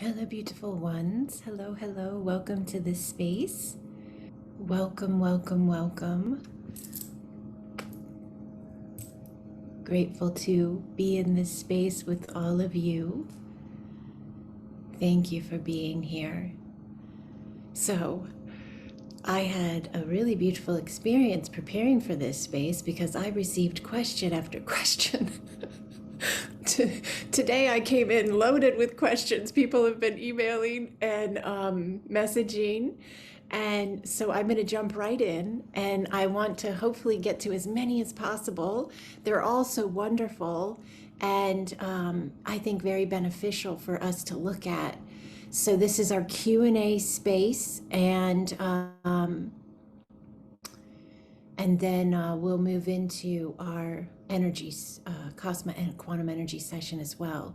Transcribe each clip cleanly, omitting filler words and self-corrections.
Hello, beautiful ones. Hello, hello. Welcome to this space. Welcome, welcome, welcome. Grateful to be in this space with all of you. Thank you for being here. So, I had a really beautiful experience preparing for this space because I received question after question. Today I came in loaded with questions. People have been emailing and messaging. And so I'm going to jump right in, and I want to hopefully get to as many as possible. They're all so wonderful and I think very beneficial for us to look at. So this is our Q&A space, and then we'll move into our energies, Cosma and quantum energy session as well.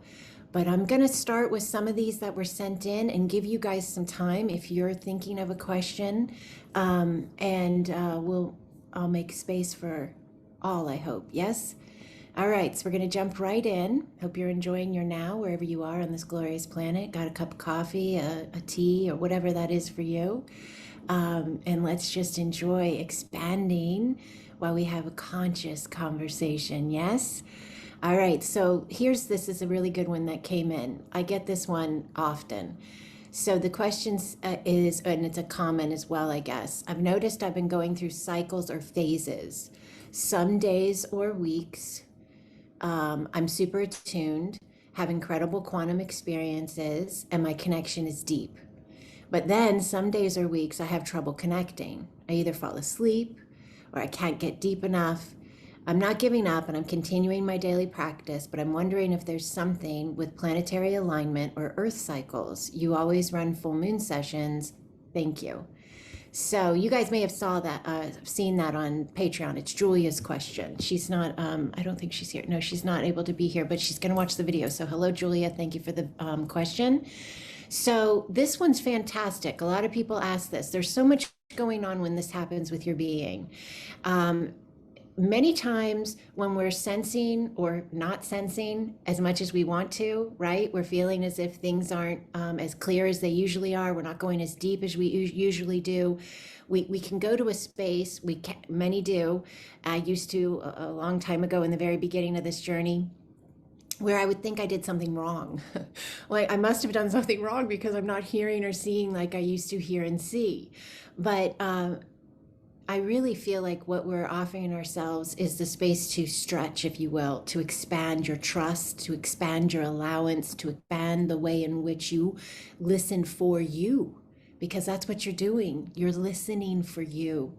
But I'm going to start with some of these that were sent in and give you guys some time if you're thinking of a question. I'll make space for all, I hope. Yes? All right, so we're going to jump right in. Hope you're enjoying your now wherever you are on this glorious planet. Got a cup of coffee, a tea, or whatever that is for you. And let's just enjoy expanding while we have a conscious conversation. Yes? All right, so this is a really good one that came in. I get this one often. So the question is, and it's a comment as well, I guess. I've noticed I've been going through cycles or phases, some days or weeks. I'm super attuned, have incredible quantum experiences, and my connection is deep. But then some days or weeks I have trouble connecting. I either fall asleep or I can't get deep enough. I'm not giving up and I'm continuing my daily practice, but I'm wondering if there's something with planetary alignment or earth cycles. You always run full moon sessions. Thank you. So you guys may have seen that on Patreon. It's Julia's question. She's not, I don't think she's here. No, she's not able to be here, but she's going to watch the video. So hello, Julia. Thank you for the question. So this one's fantastic. A lot of people ask this. There's so much going on when this happens with your being. Many times when we're sensing or not sensing as much as we want to, right? We're feeling as if things aren't as clear as they usually are. We're not going as deep as we usually do. We can go to a space, many do. I used to a long time ago in the very beginning of this journey, where I would think I did something wrong. Like I must have done something wrong because I'm not hearing or seeing like I used to hear and see. But I really feel like what we're offering ourselves is the space to stretch, if you will, to expand your trust, to expand your allowance, to expand the way in which you listen for you, because that's what you're doing. You're listening for you,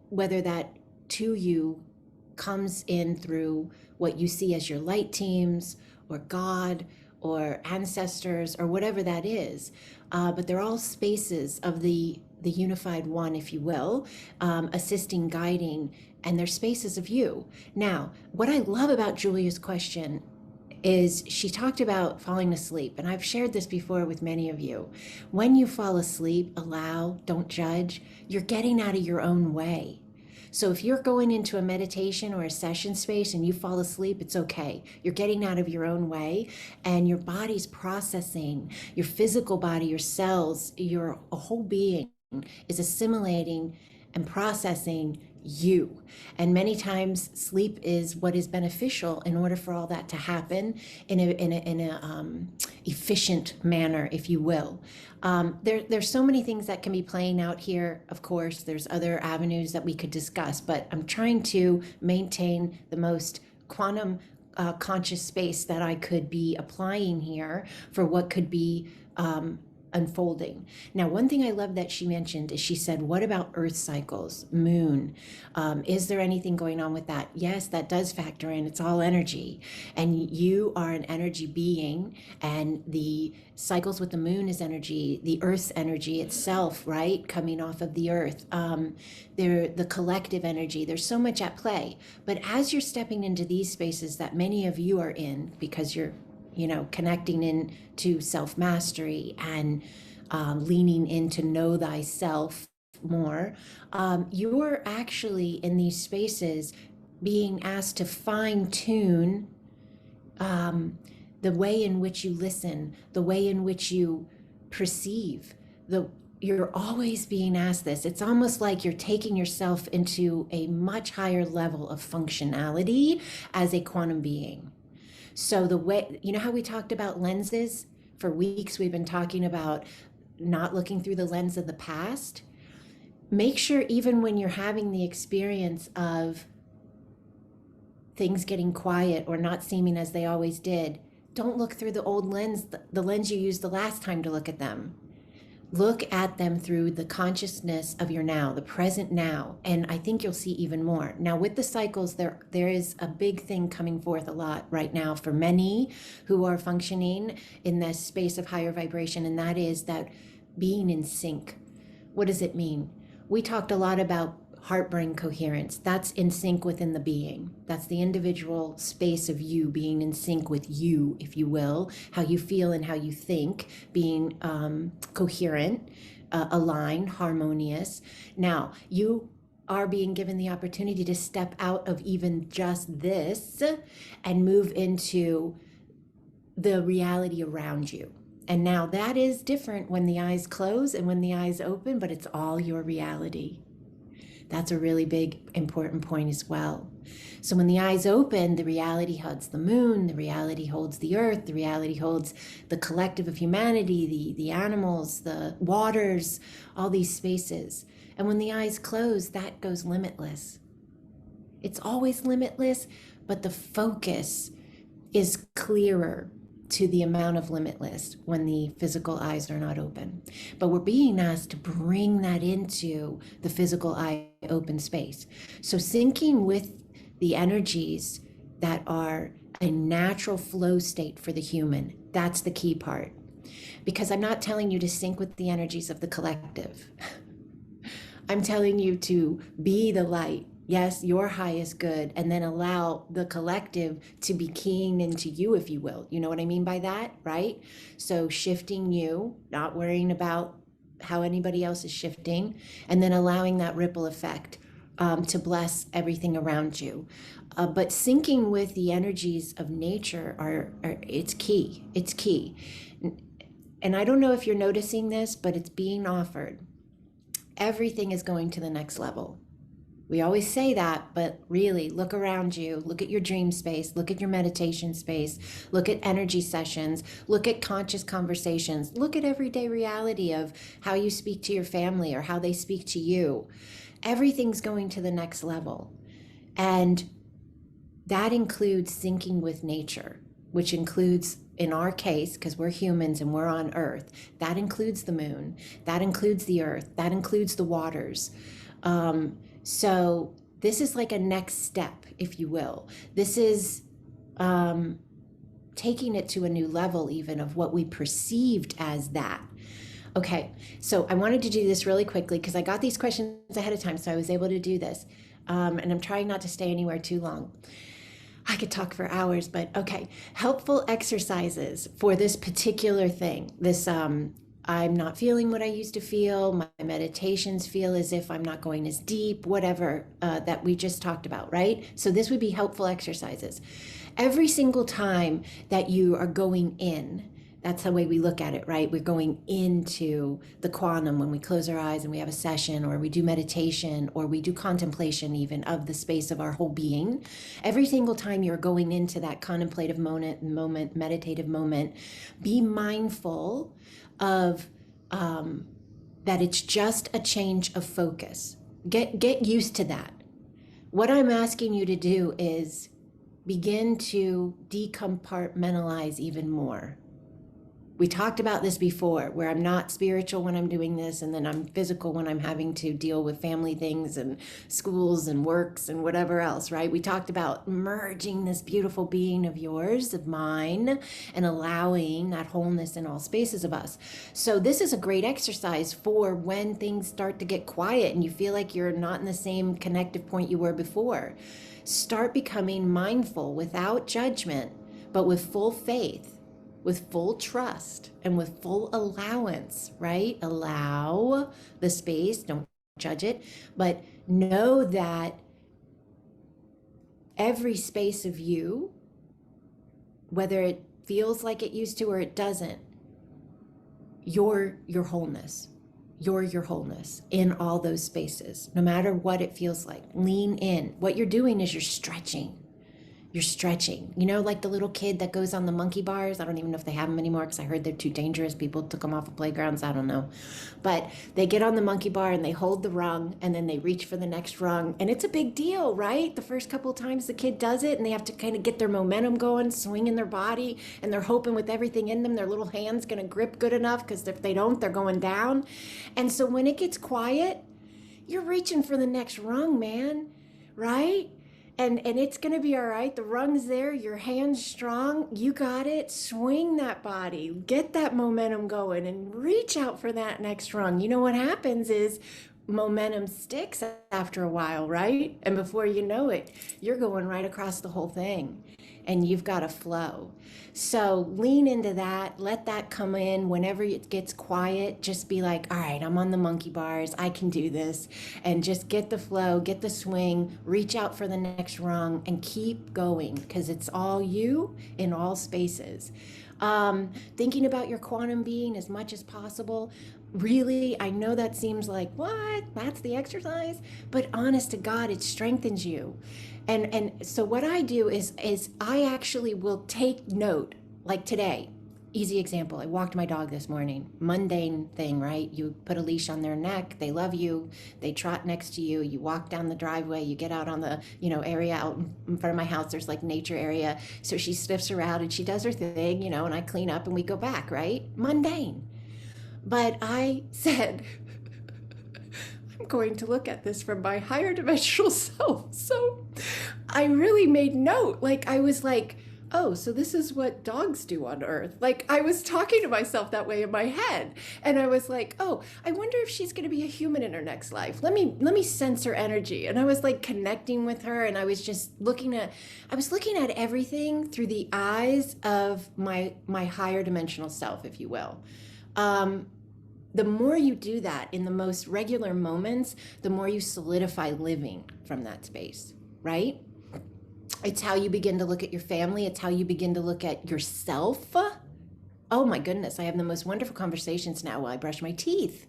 whether that to you comes in through what you see as your light teams or God or ancestors or whatever that is. But they're all spaces of the unified one, if you will, assisting, guiding, and they're spaces of you. Now, what I love about Julia's question is she talked about falling asleep, and I've shared this before with many of you. When you fall asleep, allow, don't judge, you're getting out of your own way. So if you're going into a meditation or a session space and you fall asleep, it's okay. You're getting out of your own way and your body's processing, your physical body, your cells, your whole being is assimilating and processing you. And many times sleep is what is beneficial in order for all that to happen in a efficient manner, if you will. There's so many things that can be playing out here. Of course, there's other avenues that we could discuss, but I'm trying to maintain the most quantum conscious space that I could be applying here for what could be unfolding. Now, one thing I love that she mentioned is she said, what about earth cycles, moon? Is there anything going on with that? Yes, that does factor in. It's all energy. And you are an energy being, and the cycles with the moon is energy, the earth's energy itself, right? Coming off of the earth. They're the collective energy. There's so much at play. But as you're stepping into these spaces that many of you are in, because you're connecting in to self-mastery and leaning in to know thyself more, you're actually in these spaces being asked to fine-tune the way in which you listen, the way in which you perceive, you're always being asked this. It's almost like you're taking yourself into a much higher level of functionality as a quantum being. So the way, you know how we talked about lenses? For weeks, we've been talking about not looking through the lens of the past. Make sure even when you're having the experience of things getting quiet or not seeming as they always did, don't look through the old lens, the lens you used the last time to look at them. Look at them through the consciousness of your now, the present now, and I think you'll see even more. Now, with the cycles, there is a big thing coming forth a lot right now for many who are functioning in this space of higher vibration, and that is that being in sync. What does it mean? We talked a lot about heart-brain coherence. That's in sync within the being. That's the individual space of you being in sync with you, if you will, how you feel and how you think, being coherent, aligned, harmonious. Now, you are being given the opportunity to step out of even just this and move into the reality around you. And now that is different when the eyes close and when the eyes open, but it's all your reality. That's a really big, important point as well. So when the eyes open, the reality holds the moon, the reality holds the earth, the reality holds the collective of humanity, the animals, the waters, all these spaces. And when the eyes close, that goes limitless. It's always limitless, but the focus is clearer to the amount of limitless when the physical eyes are not open. But we're being asked to bring that into the physical eye open space. So syncing with the energies that are a natural flow state for the human, that's the key part. Because I'm not telling you to sync with the energies of the collective. I'm telling you to be the light. Yes, your highest good, and then allow the collective to be keying into you, if you will. You know what I mean by that, right? So shifting you, not worrying about how anybody else is shifting, and then allowing that ripple effect to bless everything around you. But syncing with the energies of nature it's key. It's key. And I don't know if you're noticing this, but it's being offered. Everything is going to the next level. We always say that, but really look around you, look at your dream space, look at your meditation space, look at energy sessions, look at conscious conversations, look at everyday reality of how you speak to your family or how they speak to you. Everything's going to the next level. And that includes syncing with nature, which includes, in our case, because we're humans and we're on Earth, that includes the moon, that includes the earth, that includes the waters. So this is like a next step, if you will. This is taking it to a new level even of what we perceived as that. Okay, so I wanted to do this really quickly because I got these questions ahead of time, so I was able to do this. And I'm trying not to stay anywhere too long. I could talk for hours, but okay. Helpful exercises for this particular thing. This I'm not feeling what I used to feel. My meditations feel as if I'm not going as deep, whatever that we just talked about, right? So this would be helpful exercises. Every single time that you are going in, that's the way we look at it, right? We're going into the quantum when we close our eyes and we have a session, or we do meditation, or we do contemplation even of the space of our whole being. Every single time you're going into that contemplative moment, meditative moment, be mindful of that it's just a change of focus. Get used to that. What I'm asking you to do is begin to decompartmentalize even more. We talked about this before, where I'm not spiritual when I'm doing this, and then I'm physical when I'm having to deal with family things and schools and works and whatever else, right? We talked about merging this beautiful being of yours, of mine, and allowing that wholeness in all spaces of us. So this is a great exercise for when things start to get quiet and you feel like you're not in the same connective point you were before. Start becoming mindful without judgment, but with full faith, with full trust, and with full allowance, right? Allow the space, don't judge it, but know that every space of you, whether it feels like it used to or it doesn't, you're your wholeness. You're your wholeness in all those spaces, no matter what it feels like. Lean in. What you're doing is you're stretching. You're stretching, you know, like the little kid that goes on the monkey bars. I don't even know if they have them anymore because I heard they're too dangerous. People took them off of playgrounds. I don't know. But they get on the monkey bar and they hold the rung and then they reach for the next rung. And it's a big deal, right? The first couple of times the kid does it and they have to kind of get their momentum going, swinging their body. And they're hoping with everything in them, their little hand's going to grip good enough because if they don't, they're going down. And so when it gets quiet, you're reaching for the next rung, man, right? And it's going to be all right. The rung's there. Your hand's strong. You got it. Swing that body. Get that momentum going and reach out for that next rung. You know what happens is momentum sticks after a while, right? And before you know it, you're going right across the whole thing and you've got a flow. So lean into that, let that come in whenever it gets quiet. Just be like, all right, I'm on the monkey bars, I can do this. And just get the flow, get the swing, reach out for the next rung and keep going because it's all you in all spaces. Thinking about your quantum being as much as possible. Really, I know that seems like, what? That's the exercise? But honest to God, it strengthens you. And so what I do is I actually will take note, like today, easy example. I walked my dog this morning, mundane thing, right? You put a leash on their neck, they love you, they trot next to you, you walk down the driveway, you get out on the, area out in front of my house, there's like nature area. So she sniffs around and she does her thing, and I clean up and we go back, right? Mundane. But I said, I'm going to look at this from my higher dimensional self. So I really made note. Like, I was like, oh, so this is what dogs do on Earth. Like, I was talking to myself that way in my head. And I was like, oh, I wonder if she's going to be a human in her next life. Let me sense her energy. And I was like connecting with her. And I was just looking at everything through the eyes of my higher dimensional self, if you will. The more you do that in the most regular moments, the more you solidify living from that space, right? It's how you begin to look at your family. It's how you begin to look at yourself. Oh my goodness, I have the most wonderful conversations now while I brush my teeth.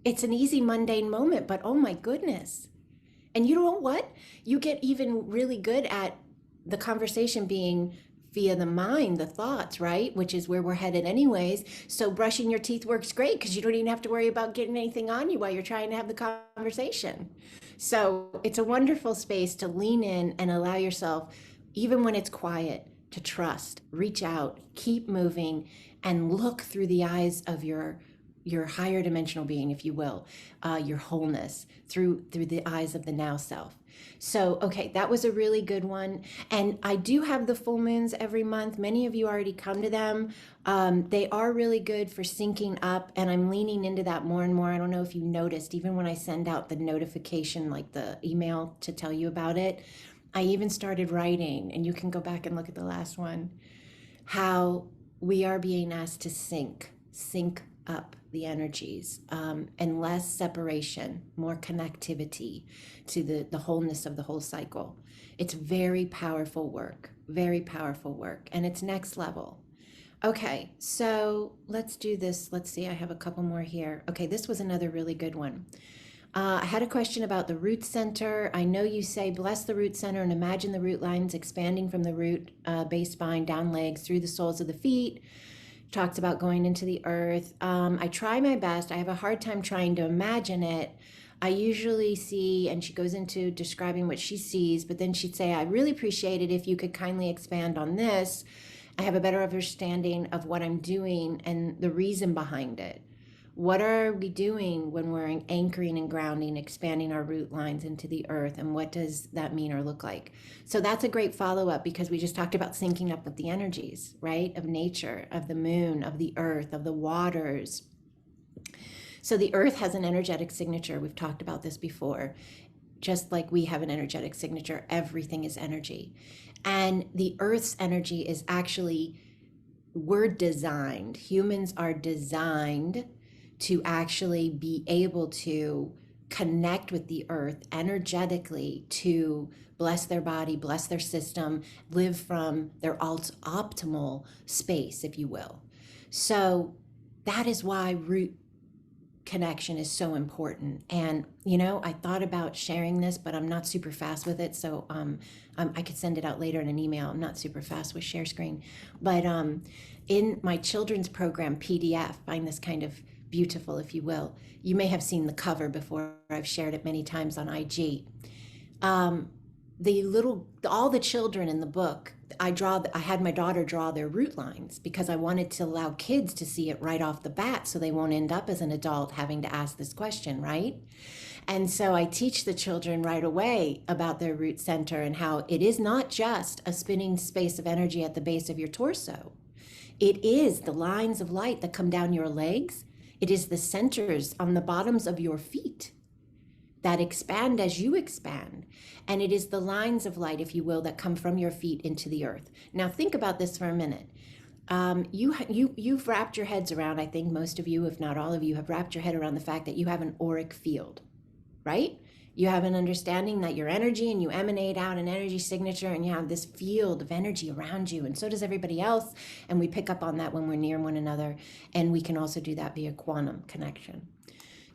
It's an easy, mundane moment, but oh my goodness. And you know what? You get even really good at the conversation being via the mind, the thoughts, right? Which is where we're headed anyways. So brushing your teeth works great because you don't even have to worry about getting anything on you while you're trying to have the conversation. So it's a wonderful space to lean in and allow yourself, even when it's quiet, to trust, reach out, keep moving, and look through the eyes of your higher dimensional being, if you will, your wholeness through the eyes of the now self. So, okay, that was a really good one. And I do have the full moons every month. Many of you already come to them. They are really good for syncing up, and I'm leaning into that more and more. I don't know if you noticed, even when I send out the notification, like the email to tell you about it, I even started writing, and you can go back and look at the last one, how we are being asked to sync up the energies, and less separation, more connectivity to the wholeness of the whole cycle. It's very powerful work, and it's next level. Okay, so let's do this. Let's see, I have a couple more here. Okay, this was another really good one. I had a question about the root center. I know you say, bless the root center and imagine the root lines expanding from the root, base spine, down legs, through the soles of the feet. Talks about going into the earth. I try my best. I have a hard time trying to imagine it. I usually see, and she goes into describing what she sees, but then she'd say, I really appreciate it if you could kindly expand on this. I have a better understanding of what I'm doing and the reason behind it. What are we doing when we're anchoring and grounding, expanding our root lines into the earth? And what does that mean or look like? So that's a great follow-up because we just talked about syncing up with the energies, right? Of nature, of the moon, of the earth, of the waters. So the earth has an energetic signature. We've talked about this before. Just like we have an energetic signature, everything is energy. And the earth's energy is actually, we're designed, humans are designed to actually be able to connect with the earth energetically to bless their body, bless their system, live from their optimal space, if you will. So that is why root connection is so important. And I thought about sharing this, but I'm not super fast with it, so I could send it out later in an email. I'm not super fast with share screen, but in my children's program PDF, find this kind of beautiful, if you will. You may have seen the cover before. I've shared it many times on IG. All the children in the book, I had my daughter draw their root lines because I wanted to allow kids to see it right off the bat so they won't end up as an adult having to ask this question, right? And so I teach the children right away about their root center and how it is not just a spinning space of energy at the base of your torso. It is the lines of light that come down your legs. It is the centers on the bottoms of your feet that expand as you expand. And it is the lines of light, if you will, that come from your feet into the earth. Now think about this for a minute. You've wrapped your heads around, I think most of you, if not all of you, have wrapped your head around the fact that you have an auric field, right? You have an understanding that your energy, and you emanate out an energy signature, and you have this field of energy around you, and so does everybody else. And we pick up on that when we're near one another, and we can also do that via quantum connection.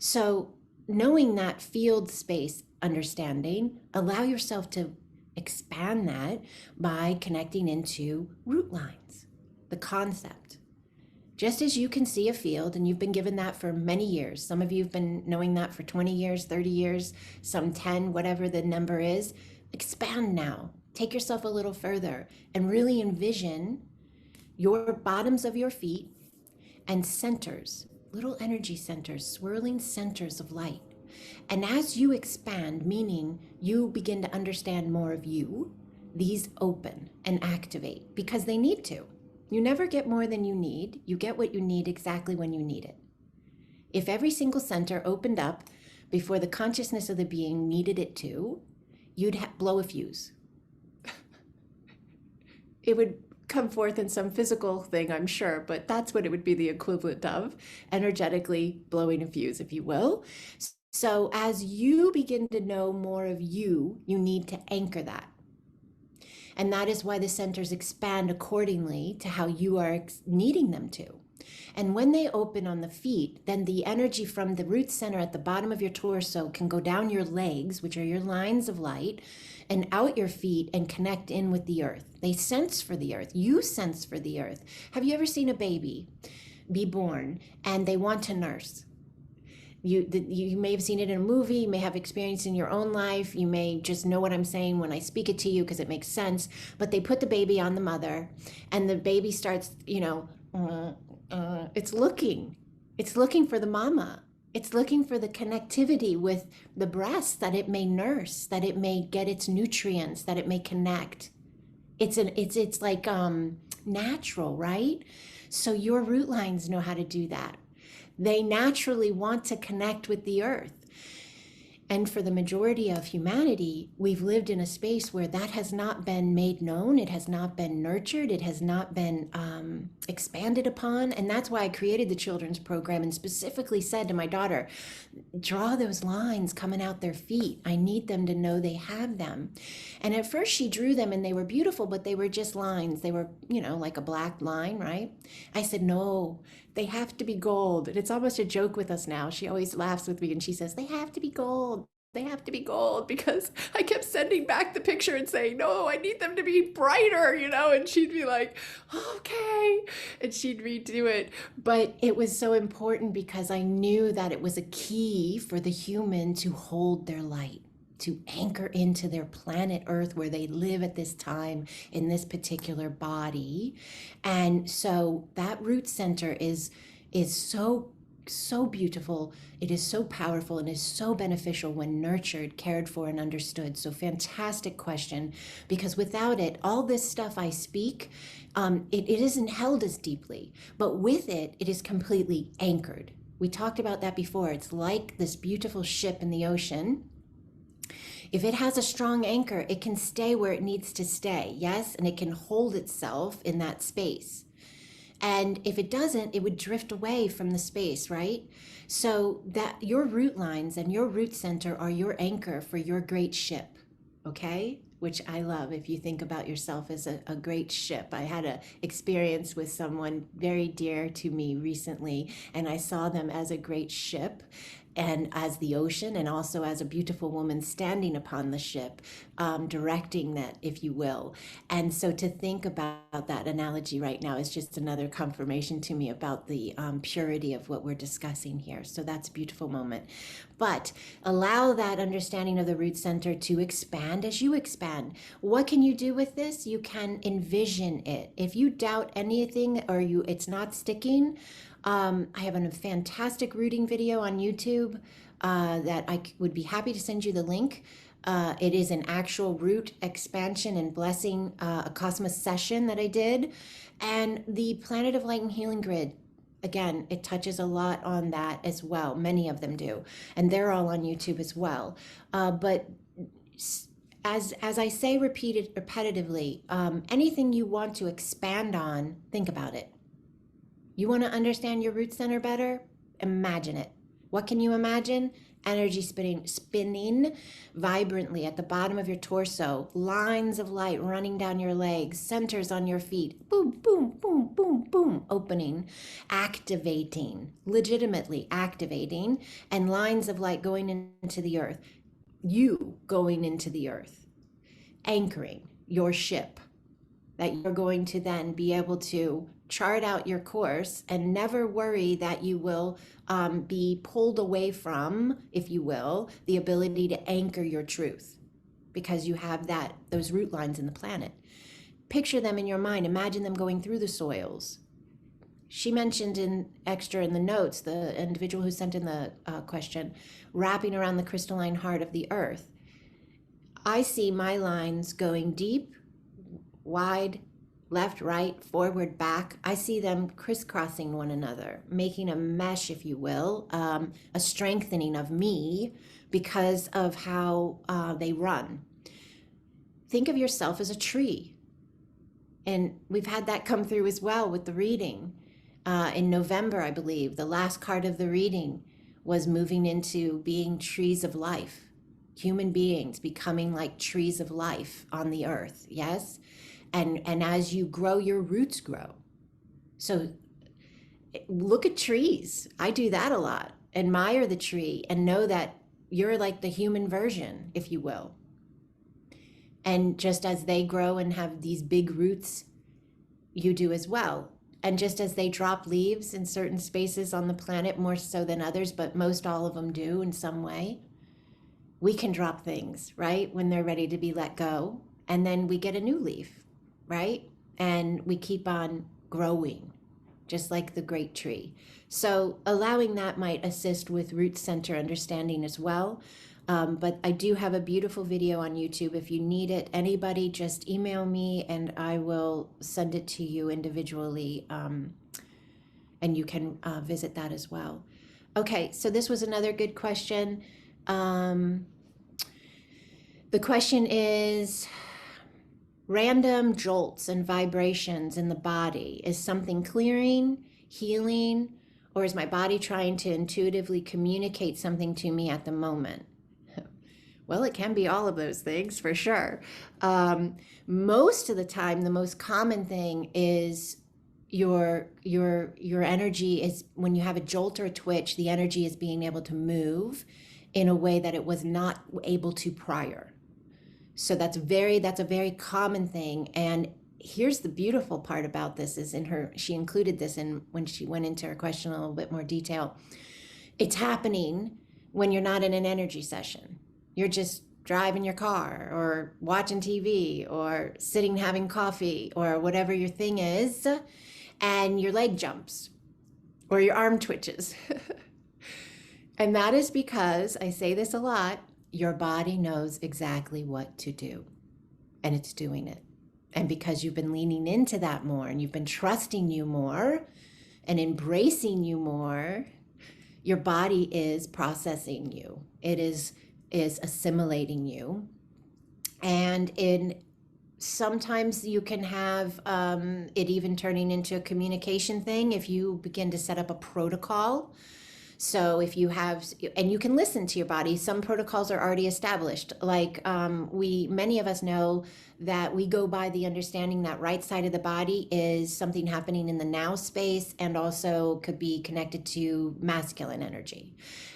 So knowing that field space understanding, allow yourself to expand that by connecting into root lines, the concept. Just as you can see a field, and you've been given that for many years. Some of you have been knowing that for 20 years, 30 years, some 10, whatever the number is. Expand now. Take yourself a little further and really envision your bottoms of your feet and centers, little energy centers, swirling centers of light. And as you expand, meaning you begin to understand more of you, these open and activate because they need to. You never get more than you need. You get what you need exactly when you need it. If every single center opened up before the consciousness of the being needed it to, you'd blow a fuse. It would come forth in some physical thing, I'm sure, but that's what it would be the equivalent of, energetically blowing a fuse, if you will. So as you begin to know more of you, you need to anchor that. And that is why the centers expand accordingly to how you are needing them to. And when they open on the feet, then the energy from the root center at the bottom of your torso can go down your legs, which are your lines of light, and out your feet and connect in with the earth. They sense for the earth. You sense for the earth. Have you ever seen a baby be born and they want to nurse? You may have seen it in a movie, you may have experience in your own life, you may just know what I'm saying when I speak it to you because it makes sense, but they put the baby on the mother and the baby starts, it's looking for the mama. It's looking for the connectivity with the breast that it may nurse, that it may get its nutrients, that it may connect. It's like natural, right? So your root lines know how to do that. They naturally want to connect with the earth. And for the majority of humanity, we've lived in a space where that has not been made known. It has not been nurtured. It has not been expanded upon. And that's why I created the children's program and specifically said to my daughter, draw those lines coming out their feet. I need them to know they have them. And at first she drew them and they were beautiful, but they were just lines. They were, like a black line, right? I said, no, they have to be gold. And it's almost a joke with us now. She always laughs with me and she says, they have to be gold. They have to be gold, because I kept sending back the picture and saying, no, I need them to be brighter, and she'd be like, okay, and she'd redo it. But it was so important because I knew that it was a key for the human to hold their light, to anchor into their planet Earth where they live at this time in this particular body. And so that root center is so beautiful. It is so powerful and is so beneficial when nurtured, cared for, and understood. So fantastic question, because without it, all this stuff I speak, it isn't held as deeply, but with it, it is completely anchored. We talked about that before. It's like this beautiful ship in the ocean. If it has a strong anchor, it can stay where it needs to stay, yes? And it can hold itself in that space. And if it doesn't, it would drift away from the space, right? So that your root lines and your root center are your anchor for your great ship, okay? Which I love if you think about yourself as a great ship. I had an experience with someone very dear to me recently, and I saw them as a great ship and as the ocean, and also as a beautiful woman standing upon the ship, directing that, if you will. And so to think about that analogy right now is just another confirmation to me about the purity of what we're discussing here. So that's a beautiful moment. But allow that understanding of the root center to expand as you expand. What can you do with this? You can envision it. If you doubt anything or it's not sticking, I have a fantastic rooting video on YouTube that I would be happy to send you the link. It is an actual root expansion and blessing Acasma session that I did. And the Planet of Light and Healing Grid, again, it touches a lot on that as well. Many of them do. And they're all on YouTube as well. But as I say repetitively, anything you want to expand on, think about it. You want to understand your root center better? Imagine it. What can you imagine? Energy spinning vibrantly at the bottom of your torso, lines of light running down your legs, centers on your feet, boom, boom, boom, boom, boom, opening, activating, legitimately activating, and lines of light going into the earth. You going into the earth, anchoring your ship that you're going to then be able to chart out your course and never worry that you will be pulled away from, if you will, the ability to anchor your truth, because you have those root lines in the planet. Picture them in your mind. Imagine them going through the soils. She mentioned in the notes, the individual who sent in the question, wrapping around the crystalline heart of the earth. I see my lines going deep, wide, left, right, forward, back. I see them crisscrossing one another, making a mesh, if you will, a strengthening of me because of how they run. Think of yourself as a tree. And we've had that come through as well with the reading. In November, I believe, the last card of the reading was moving into being trees of life. Human beings becoming like trees of life on the earth, yes? And as you grow, your roots grow. So look at trees. I do that a lot. Admire the tree and know that you're like the human version, if you will. And just as they grow and have these big roots, you do as well. And just as they drop leaves in certain spaces on the planet, more so than others, but most all of them do in some way, we can drop things, right? When they're ready to be let go. And then we get a new leaf, right? And we keep on growing, just like the great tree. So allowing that might assist with root center understanding as well. But I do have a beautiful video on YouTube. If you need it, anybody just email me and I will send it to you individually. And you can visit that as well. Okay, so this was another good question. The question is, random jolts and vibrations in the body. Is something clearing, healing, or is my body trying to intuitively communicate something to me at the moment? Well, it can be all of those things for sure. Most of the time, the most common thing is your energy is, when you have a jolt or a twitch, the energy is being able to move in a way that it was not able to prior. So that's a very common thing. And here's the beautiful part about this is she included this in when she went into her question in a little bit more detail. It's happening when you're not in an energy session. You're just driving your car or watching TV or sitting having coffee or whatever your thing is, and your leg jumps or your arm twitches. And that is because, I say this a lot, your body knows exactly what to do, and it's doing it. And because you've been leaning into that more, and you've been trusting you more and embracing you more, your body is processing you. It is assimilating you. And in sometimes you can have it even turning into a communication thing if you begin to set up a protocol. So if you have, and you can listen to your body, some protocols are already established. Like many of us know that we go by the understanding that right side of the body is something happening in the now space and also could be connected to masculine energy.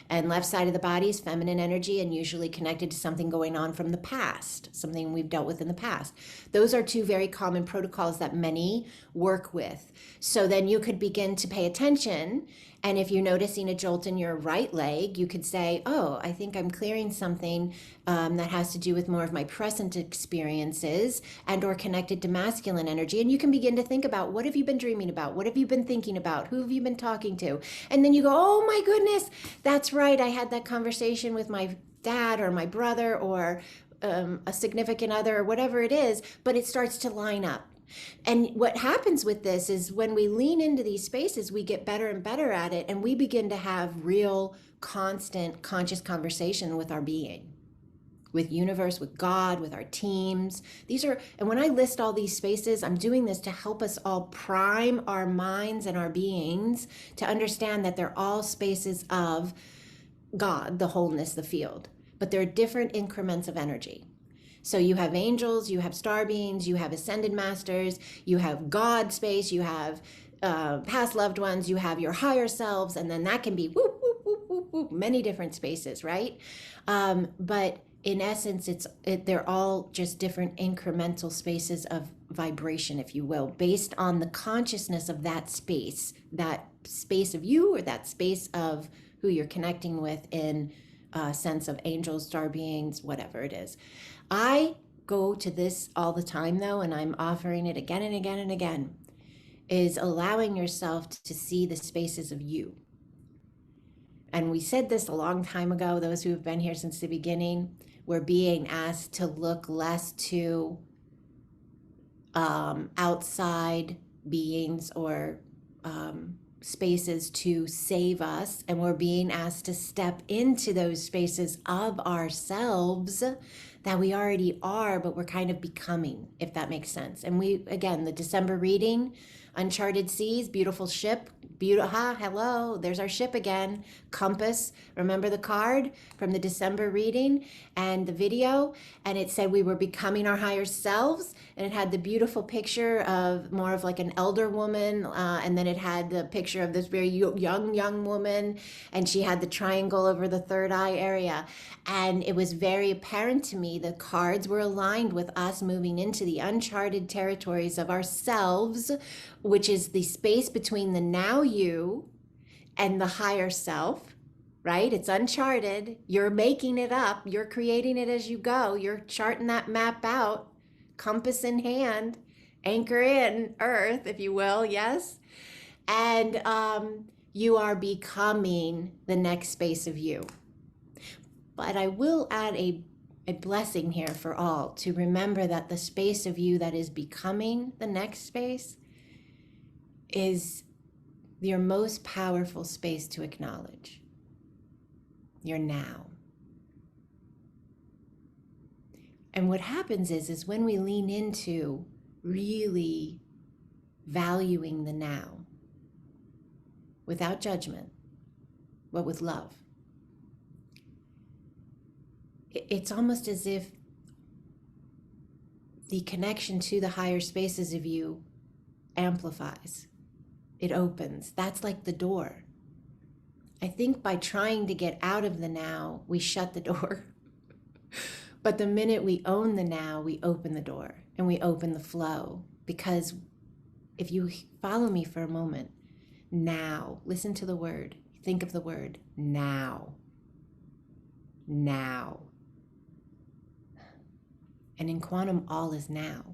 And left side of the body is feminine energy and usually connected to something going on from the past, something we've dealt with in the past. Those are two very common protocols that many work with. So then you could begin to pay attention. And if you're noticing a jolt in your right leg, you could say, oh, I think I'm clearing something that has to do with more of my present experiences and or connected to masculine energy. And you can begin to think about, what have you been dreaming about? What have you been thinking about? Who have you been talking to? And then you go, oh my goodness, that's right. I had that conversation with my dad or my brother or a significant other or whatever it is, but it starts to line up. And what happens with this is when we lean into these spaces, we get better and better at it, and we begin to have real, constant, conscious conversation with our being, with universe, with God, with our teams. And when I list all these spaces, I'm doing this to help us all prime our minds and our beings to understand that they're all spaces of God, the wholeness, the field, but they're different increments of energy. So you have angels, you have star beings, you have ascended masters, you have God space, you have past loved ones, you have your higher selves, and then that can be whoop, whoop, whoop, whoop, whoop, many different spaces, right? But in essence, they're all just different incremental spaces of vibration, if you will, based on the consciousness of that space of you, or that space of who you're connecting with in a sense of angels, star beings, whatever it is. I go to this all the time though, and I'm offering it again and again and again, is allowing yourself to see the spaces of you. And we said this a long time ago, those who have been here since the beginning, we're being asked to look less to outside beings or spaces to save us, and we're being asked to step into those spaces of ourselves that we already are, but we're kind of becoming, if that makes sense. And again, the December reading, Uncharted Seas, beautiful ship, hello, there's our ship again, compass. Remember the card from the December reading and the video? And it said we were becoming our higher selves, and it had the beautiful picture of more of like an elder woman, and then it had the picture of this very young woman, and she had the triangle over the third eye area. And it was very apparent to me the cards were aligned with us moving into the uncharted territories of ourselves, which is the space between the now you and the higher self, right? It's uncharted. You're making it up. You're creating it as you go. You're charting that map out, compass in hand, anchor in earth, if you will, yes? And you are becoming the next space of you. But I will add a blessing here for all to remember that the space of you that is becoming the next space is your most powerful space to acknowledge. Your now. And what happens is when we lean into really valuing the now, without judgment, but with love, it's almost as if the connection to the higher spaces of you amplifies. It opens. That's like the door. I think by trying to get out of the now, we shut the door. But the minute we own the now, we open the door and we open the flow. Because if you follow me for a moment, now, listen to the word. Think of the word now. Now. And in quantum, all is now.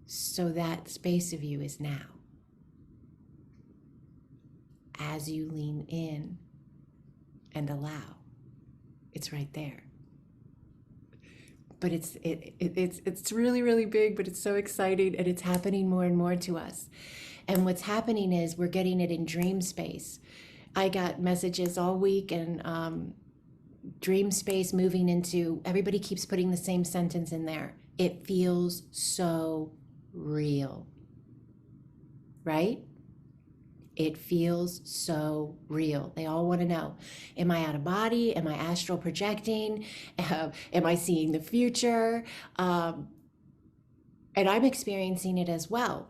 So that space of you is now. As you lean in and allow, it's right there. But it's really, really big, but it's so exciting, and it's happening more and more to us. And what's happening is we're getting it in dream space. I got messages all week, and dream space moving into, everybody keeps putting the same sentence in there. It feels so real, right? It feels so real. They all want to know, am I out of body? Am I astral projecting? Am I seeing the future? And I'm experiencing it as well.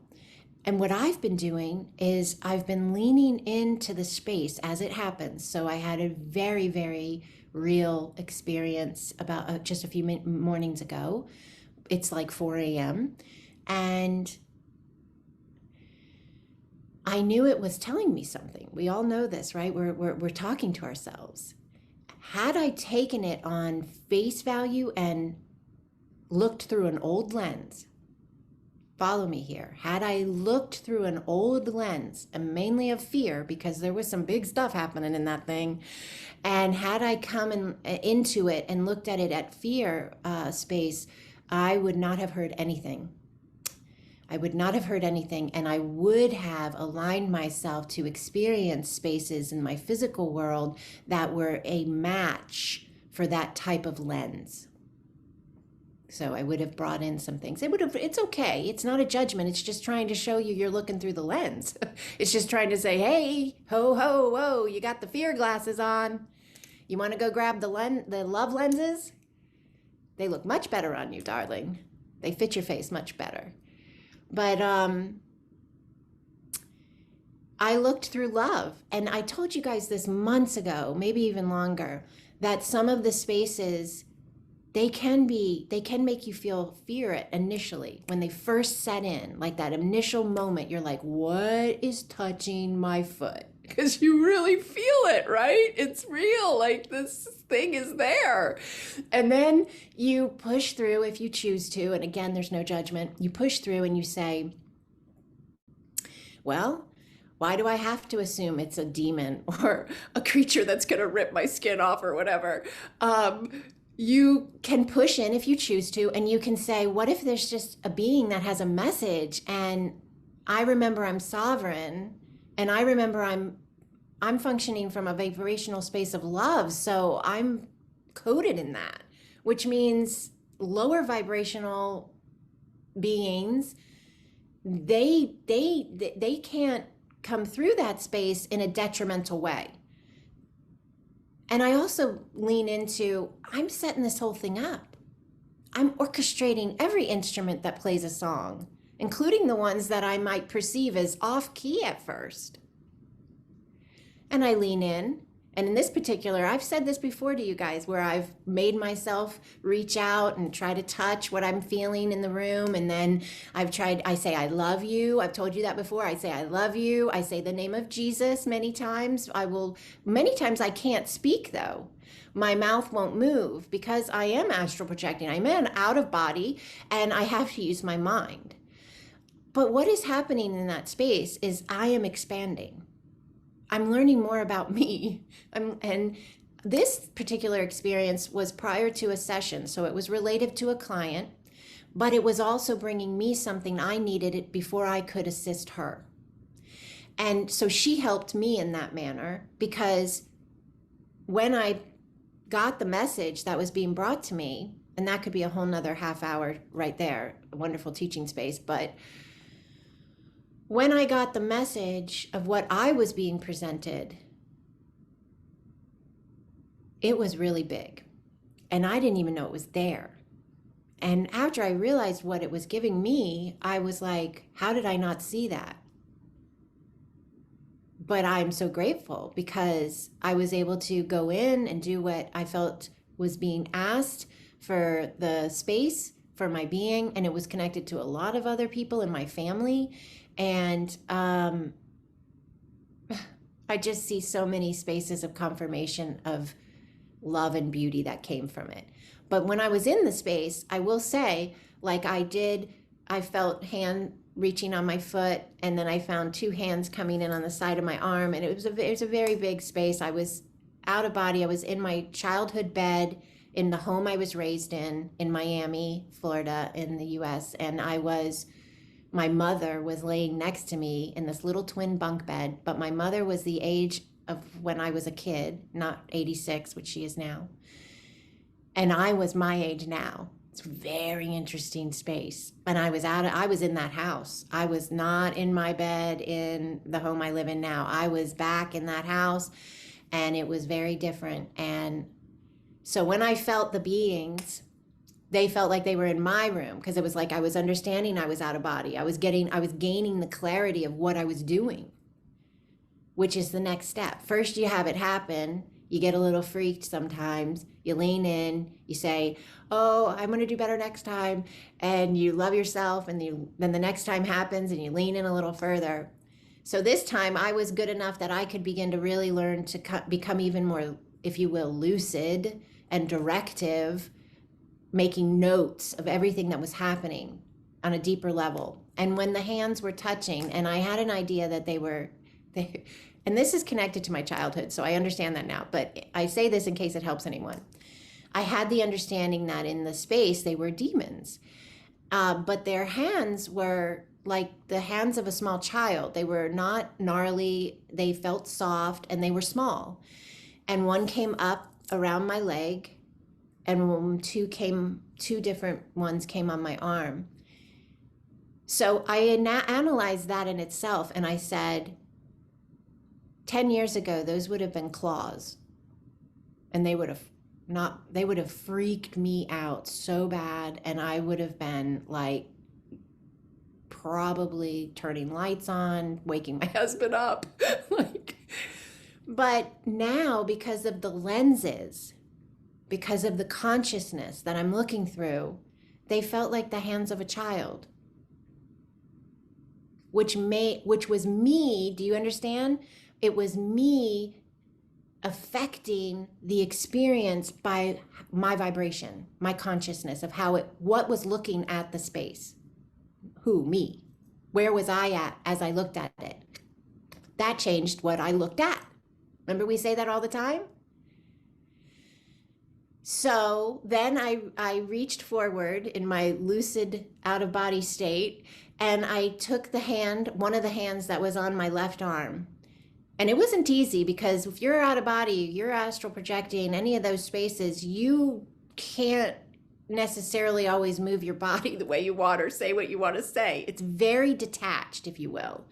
And what I've been doing is I've been leaning into the space as it happens. So I had a very, very real experience about just a few mornings ago. It's like 4 a.m. And I knew it was telling me something. We all know this, right? We're talking to ourselves. Had I taken it on face value and looked through an old lens, follow me here. Had I looked through an old lens, and mainly of fear, because there was some big stuff happening in that thing, and had I come into it and looked at it at fear space, I would not have heard anything. I would not have heard anything, and I would have aligned myself to experience spaces in my physical world that were a match for that type of lens. So I would have brought in some things. It's okay. It's not a judgment. It's just trying to show you you're looking through the lens. It's just trying to say, hey, ho, ho, whoa, you got the fear glasses on. You want to go grab the love lenses? They look much better on you, darling. They fit your face much better. But I looked through love, and I told you guys this months ago, maybe even longer, that some of the spaces, they can make you feel fear initially when they first set in, like that initial moment. You're like, what is touching my foot? Because you really feel it, right? It's real, like this thing is there. And then you push through if you choose to, and again, there's no judgment. You push through and you say, well, why do I have to assume it's a demon or a creature that's gonna rip my skin off or whatever? You can push in if you choose to, and you can say, what if there's just a being that has a message, and I remember I'm sovereign, and I remember I'm functioning from a vibrational space of love, so I'm coded in that, which means lower vibrational beings, they can't come through that space in a detrimental way. And I also lean into, I'm setting this whole thing up. I'm orchestrating every instrument that plays a song, including the ones that I might perceive as off key at first. And I lean in. And in this particular, I've said this before to you guys, where I've made myself reach out and try to touch what I'm feeling in the room. And then I say, I love you. I've told you that before. I say, I love you. I say the name of Jesus many times. Many times I can't speak though. My mouth won't move because I am astral projecting. I'm in out of body and I have to use my mind. But what is happening in that space is I am expanding. I'm learning more about me. And this particular experience was prior to a session, so it was related to a client, but it was also bringing me something I needed before I could assist her. And so she helped me in that manner, because when I got the message that was being brought to me, and that could be a whole nother half hour right there, a wonderful teaching space, but when I got the message of what I was being presented, it was really big. And I didn't even know it was there. And after I realized what it was giving me, I was like, how did I not see that? But I'm so grateful because I was able to go in and do what I felt was being asked for the space, for my being, and it was connected to a lot of other people in my family. And I just see so many spaces of confirmation of love and beauty that came from it. But when I was in the space, I will say, like I felt hand reaching on my foot, and then I found two hands coming in on the side of my arm, and it was a very big space. I was out of body. I was in my childhood bed in the home I was raised in Miami, Florida, in the US, and my mother was laying next to me in this little twin bunk bed, but my mother was the age of when I was a kid, not 86, which she is now. And I was my age now. It's a very interesting space. And I was in that house. I was not in my bed in the home I live in now. I was back in that house, and it was very different. And so when I felt the beings, they felt like they were in my room, because it was like I was understanding I was out of body. I was gaining the clarity of what I was doing, which is the next step. First, you have it happen. You get a little freaked sometimes. You lean in, you say, oh, I'm going to do better next time. And you love yourself. And then the next time happens and you lean in a little further. So this time I was good enough that I could begin to really learn to become even more, if you will, lucid and directive, making notes of everything that was happening on a deeper level. And when the hands were touching, and I had an idea that and this is connected to my childhood, so I understand that now, but I say this in case it helps anyone. I had the understanding that in the space they were demons, but their hands were like the hands of a small child. They were not gnarly, they felt soft, and they were small. And one came up around my leg, and two different ones came on my arm. So I analyzed that in itself, and I said, 10 years ago, those would have been claws, and they would have freaked me out so bad. And I would have been like probably turning lights on, waking my husband up. But now, because of the lenses, because of the consciousness that I'm looking through, they felt like the hands of a child, which was me. Do you understand? It was me affecting the experience by my vibration, my consciousness of what was looking at the space. Who? Me. Where was I at as I looked at it? That changed what I looked at. Remember we say that all the time? So then I reached forward in my lucid out-of-body state, and I took one of the hands that was on my left arm. And it wasn't easy, because if you're out of body, you're astral projecting, any of those spaces, you can't necessarily always move your body the way you want or say what you want to say. It's very detached, if you will.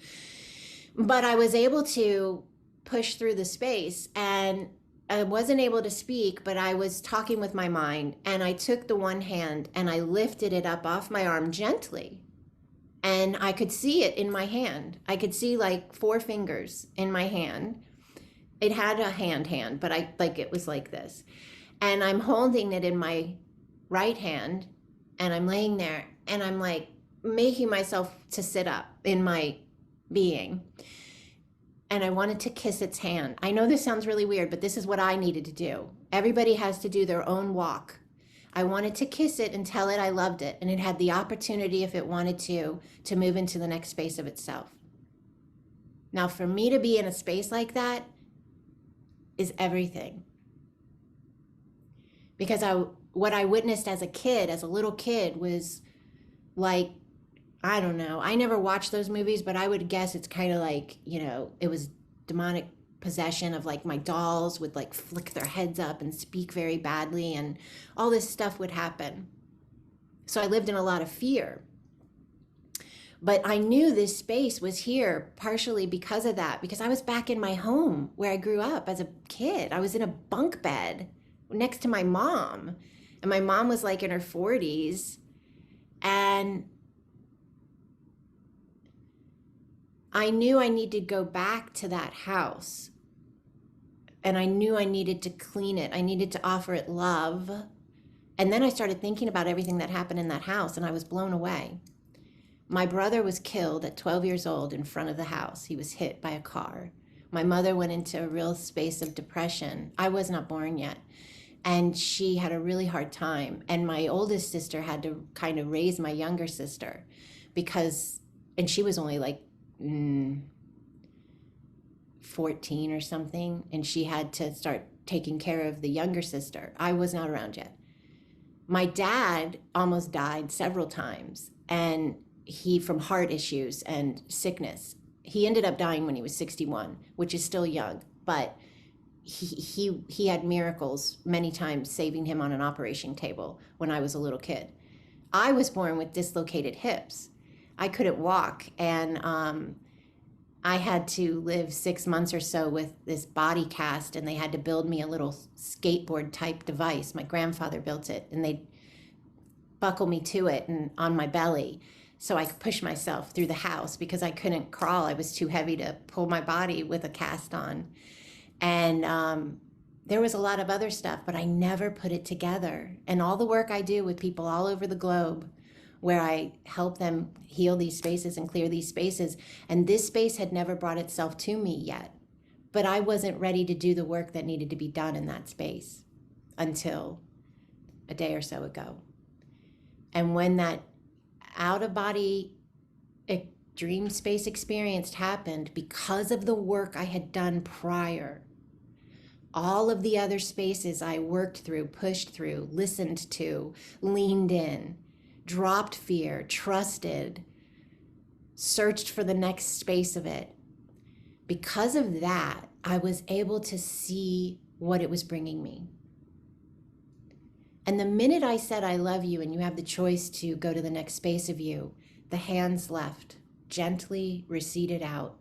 But I was able to push through the space, and I wasn't able to speak, but I was talking with my mind, and I took the one hand and I lifted it up off my arm gently. And I could see it in my hand. I could see like 4 fingers in my hand. It had a hand, but it was like this. And I'm holding it in my right hand, and I'm laying there, and I'm like making myself to sit up in my being. And I wanted to kiss its hand. I know this sounds really weird, but this is what I needed to do. Everybody has to do their own walk. I wanted to kiss it and tell it I loved it, and it had the opportunity, if it wanted to move into the next space of itself. Now, for me to be in a space like that is everything. Because what I witnessed as a little kid was like, I don't know. I never watched those movies, but I would guess it's kind of like, it was demonic possession of like my dolls would like flick their heads up and speak very badly, and all this stuff would happen. So I lived in a lot of fear. But I knew this space was here partially because of that, because I was back in my home where I grew up as a kid. I was in a bunk bed next to my mom, and my mom was like in her 40s, and I knew I needed to go back to that house, and I knew I needed to clean it. I needed to offer it love. And then I started thinking about everything that happened in that house, and I was blown away. My brother was killed at 12 years old in front of the house. He was hit by a car. My mother went into a real space of depression. I was not born yet. And she had a really hard time. And my oldest sister had to kind of raise my younger sister and she was only like 14 or something, and she had to start taking care of the younger sister. I was not around yet. My dad almost died several times, and he from heart issues and sickness. He ended up dying when he was 61, which is still young, but he had miracles many times saving him on an operation table when I was a little kid. I was born with dislocated hips. I couldn't walk, and I had to live 6 months or so with this body cast, and they had to build me a little skateboard type device. My grandfather built it, and they buckle me to it and on my belly so I could push myself through the house because I couldn't crawl. I was too heavy to pull my body with a cast on. And there was a lot of other stuff, but I never put it together. And all the work I do with people all over the globe, where I help them heal these spaces and clear these spaces, and this space had never brought itself to me yet. But I wasn't ready to do the work that needed to be done in that space until a day or so ago. And when that out-of-body dream space experience happened, because of the work I had done prior, all of the other spaces I worked through, pushed through, listened to, leaned in, dropped fear, trusted, searched for the next space of it. Because of that, I was able to see what it was bringing me. And the minute I said, I love you, and you have the choice to go to the next space of you, the hands left, gently receded out.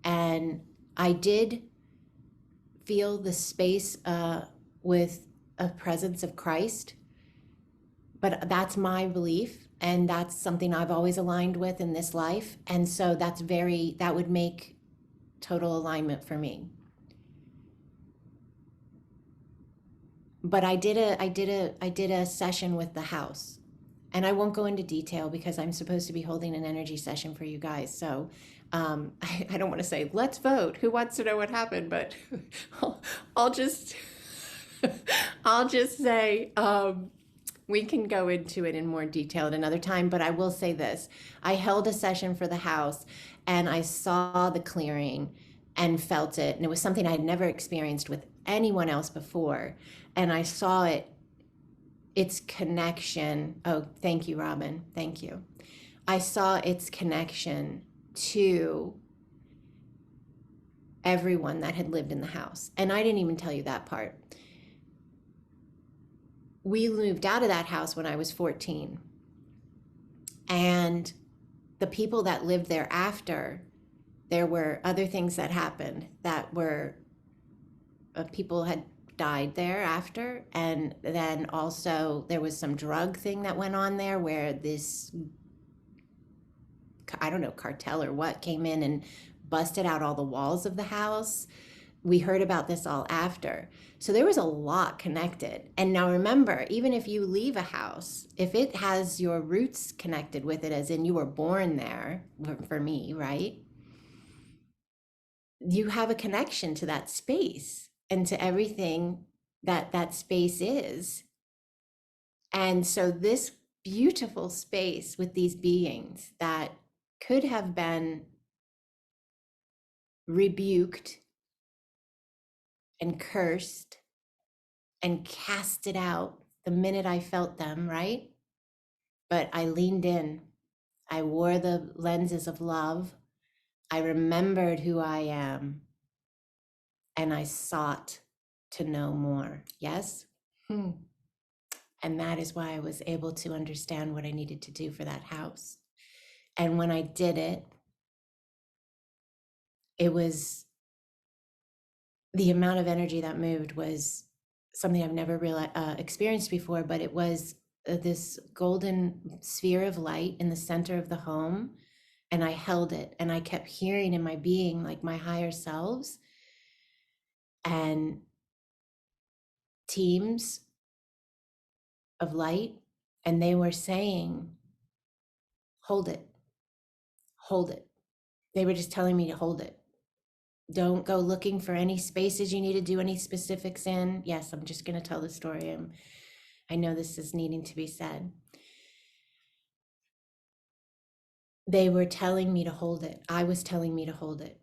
And I did feel the space with a presence of Christ, but that's my belief, and that's something I've always aligned with in this life. And so that would make total alignment for me. But I did a session with the house, and I won't go into detail because I'm supposed to be holding an energy session for you guys. So I don't want to say, let's vote. Who wants to know what happened? But I'll just say we can go into it in more detail at another time. But I will say this: I held a session for the house, and I saw the clearing and felt it, and it was something I had never experienced with anyone else before. And I saw its connection. Oh, thank you, Robin. Thank you. I saw its connection to everyone that had lived in the house. And I didn't even tell you that part. We moved out of that house when I was 14. And the people that lived there after, there were other things that happened that were, people had died there after. And then also there was some drug thing that went on there where this, I don't know, cartel or what, came in and busted out all the walls of the house. We heard about this all after. So there was a lot connected. And now remember, even if you leave a house, if it has your roots connected with it, as in you were born there, for me, right? You have a connection to that space and to everything that that space is. And so this beautiful space with these beings that could have been rebuked and cursed and casted out the minute I felt them, right? But I leaned in. I wore the lenses of love. I remembered who I am, and I sought to know more. Yes? And that is why I was able to understand what I needed to do for that house. And when I did it, it was, the amount of energy that moved was something I've never really experienced before, but it was this golden sphere of light in the center of the home. And I held it, and I kept hearing in my being, like my higher selves and teams of light, and they were saying, hold it, hold it. They were just telling me to hold it. Don't go looking for any spaces you need to do any specifics in. Yes, I'm just going to tell the story. I know this is needing to be said. They were telling me to hold it. I was telling me to hold it,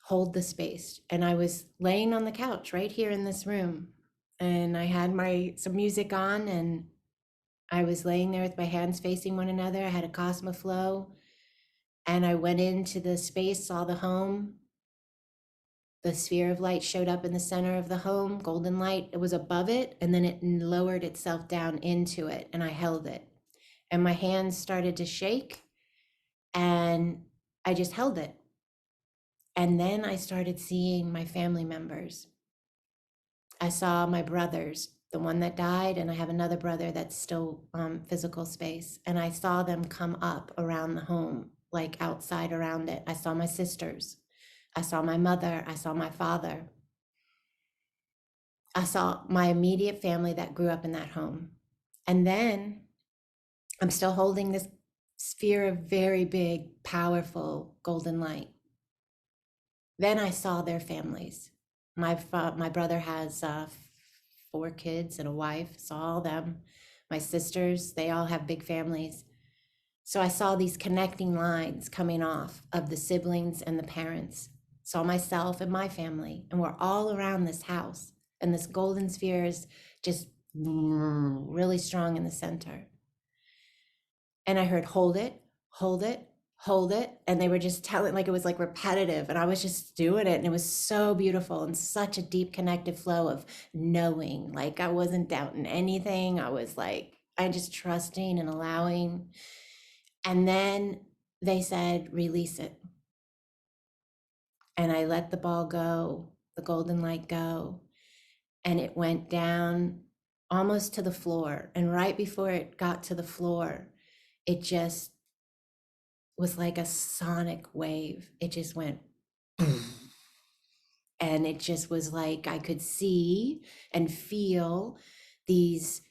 hold the space. And I was laying on the couch right here in this room, and I had some music on, and I was laying there with my hands facing one another. I had Acasma flow, and I went into the space, saw the home, The sphere of light showed up in the center of the home, golden light. It was above it, and then it lowered itself down into it, and I held it. And my hands started to shake, and I just held it. And then I started seeing my family members. I saw my brothers, the one that died, and I have another brother that's still physical space. And I saw them come up around the home, like outside around it. I saw my sisters. I saw my mother. I saw my father. I saw my immediate family that grew up in that home. And then I'm still holding this sphere of very big, powerful golden light. Then I saw their families. My brother has 4 kids and a wife, saw all them. My sisters, they all have big families. So I saw these connecting lines coming off of the siblings and the parents. Saw myself and my family, and we're all around this house. And this golden sphere is just really strong in the center. And I heard, hold it, hold it, hold it. And they were just telling, like it was like repetitive. And I was just doing it. And it was so beautiful and such a deep connective flow of knowing. Like I wasn't doubting anything. I was like, I just trusting and allowing. And then they said, release it. And I let the ball go, the golden light go. And it went down almost to the floor. And right before it got to the floor, it just was like a sonic wave. It just went, and it just was like I could see and feel these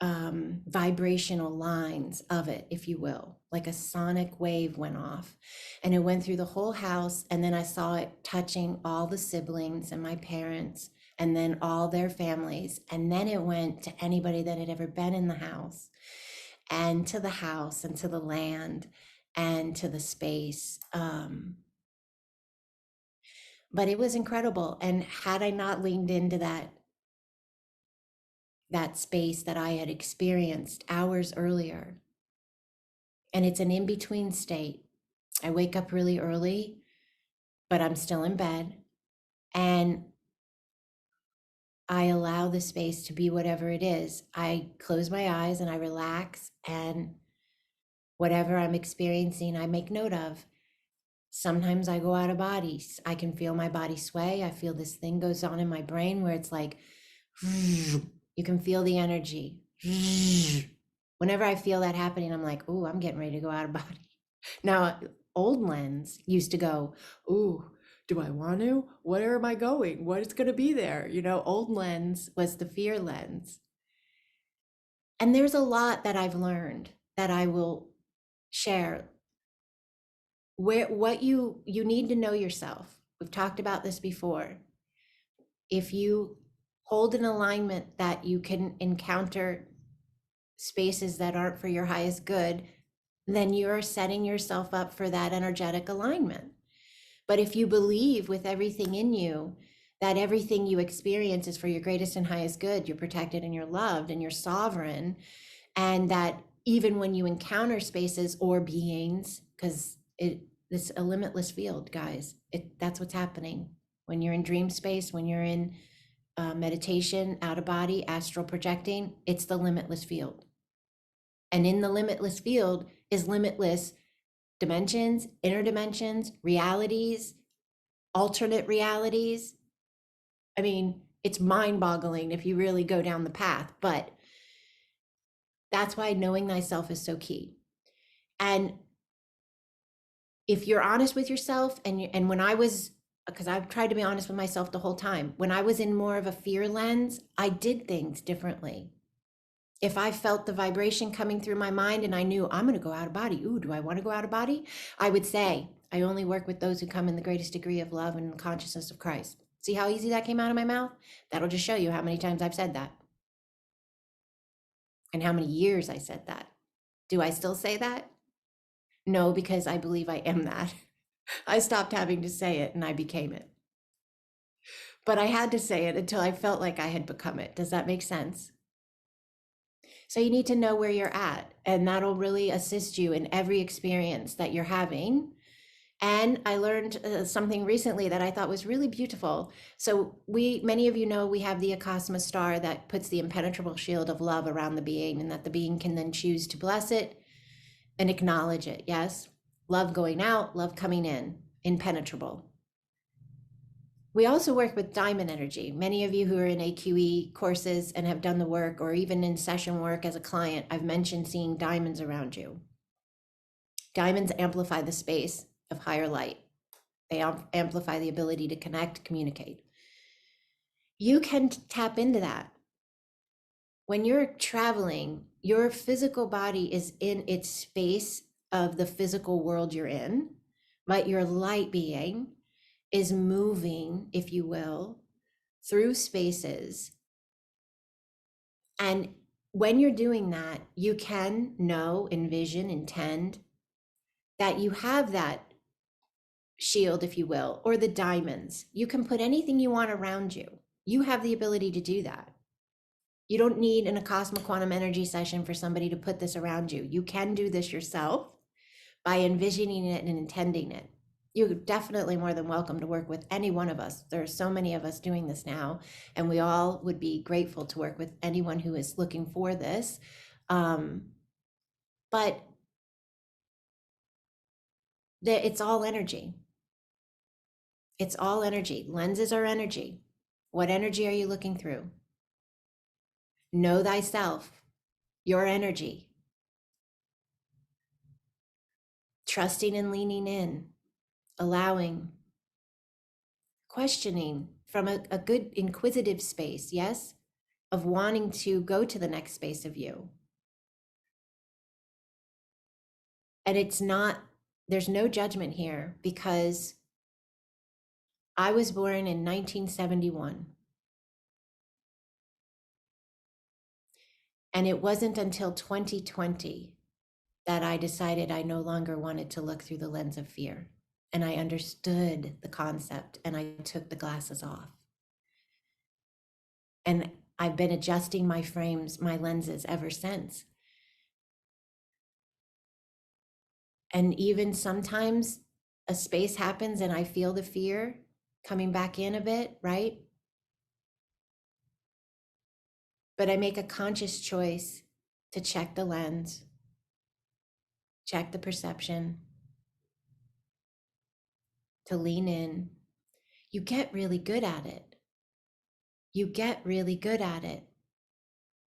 vibrational lines of it, if you will, like a sonic wave went off, and it went through the whole house. And then I saw it touching all the siblings and my parents, and then all their families. And then it went to anybody that had ever been in the house, and to the house, and to the land, and to the space. But it was incredible. And had I not leaned into that space that I had experienced hours earlier, and it's an in-between state. I wake up really early, but I'm still in bed, and I allow the space to be whatever it is. I close my eyes and I relax, and whatever I'm experiencing, I make note of. Sometimes I go out of body. I can feel my body sway. I feel this thing goes on in my brain where it's like, you can feel the energy. Whenever I feel that happening, I'm like, ooh, I'm getting ready to go out of body. Now, old lens used to go, ooh, do I want to? Where am I going? What is going to be there? You know, old lens was the fear lens. And there's a lot that I've learned that I will share. What you need to know yourself. We've talked about this before. If you hold an alignment that you can encounter spaces that aren't for your highest good, then you're setting yourself up for that energetic alignment. But if you believe with everything in you that everything you experience is for your greatest and highest good, you're protected and you're loved and you're sovereign, and that even when you encounter spaces or beings, because it's a limitless field, guys. That's what's happening when you're in dream space, when you're in meditation, out of body, astral projecting. It's the limitless field. And in the limitless field is limitless dimensions, inner dimensions, realities, alternate realities. I mean, it's mind-boggling if you really go down the path, but that's why knowing thyself is so key. And if you're honest with yourself, and when I was, because I've tried to be honest with myself the whole time, when I was in more of a fear lens, I did things differently. If I felt the vibration coming through my mind and I knew I'm going to go out of body, ooh, do I want to go out of body? I would say, I only work with those who come in the greatest degree of love and the consciousness of Christ. See how easy that came out of my mouth? That'll just show you how many times I've said that and how many years I said that. Do I still say that? No, because I believe I am that. I stopped having to say it and I became it. But I had to say it until I felt like I had become it. Does that make sense? So you need to know where you're at, and that'll really assist you in every experience that you're having. And I learned something recently that I thought was really beautiful. So many of you know, we have the Acasma star that puts the impenetrable shield of love around the being, and that the being can then choose to bless it and acknowledge it. Yes. Love going out, love coming in, impenetrable. We also work with diamond energy. Many of you who are in AQE courses and have done the work, or even in session work as a client, I've mentioned seeing diamonds around you. Diamonds amplify the space of higher light. They amplify the ability to connect, communicate. You can tap into that. When you're traveling, your physical body is in its space of the physical world you're in, but your light being is moving, if you will, through spaces. And when you're doing that, you can know, envision, intend that you have that shield, if you will, or the diamonds. You can put anything you want around you. You have the ability to do that. You don't need an Acasma quantum energy session for somebody to put this around you. You can do this yourself by envisioning it and intending it. You're definitely more than welcome to work with any one of us. There are so many of us doing this now, and we all would be grateful to work with anyone who is looking for this. But it's all energy. It's all energy. Lenses are energy. What energy are you looking through? Know thyself, your energy. Trusting and leaning in, allowing, questioning from a good inquisitive space, yes, of wanting to go to the next space of you. And there's no judgment here, because I was born in 1971. And it wasn't until 2020 that I decided I no longer wanted to look through the lens of fear. And I understood the concept, and I took the glasses off. And I've been adjusting my frames, my lenses ever since. And even sometimes a space happens and I feel the fear coming back in a bit, right? But I make a conscious choice to check the lens, check the perception, to lean in. You get really good at it. You get really good at it.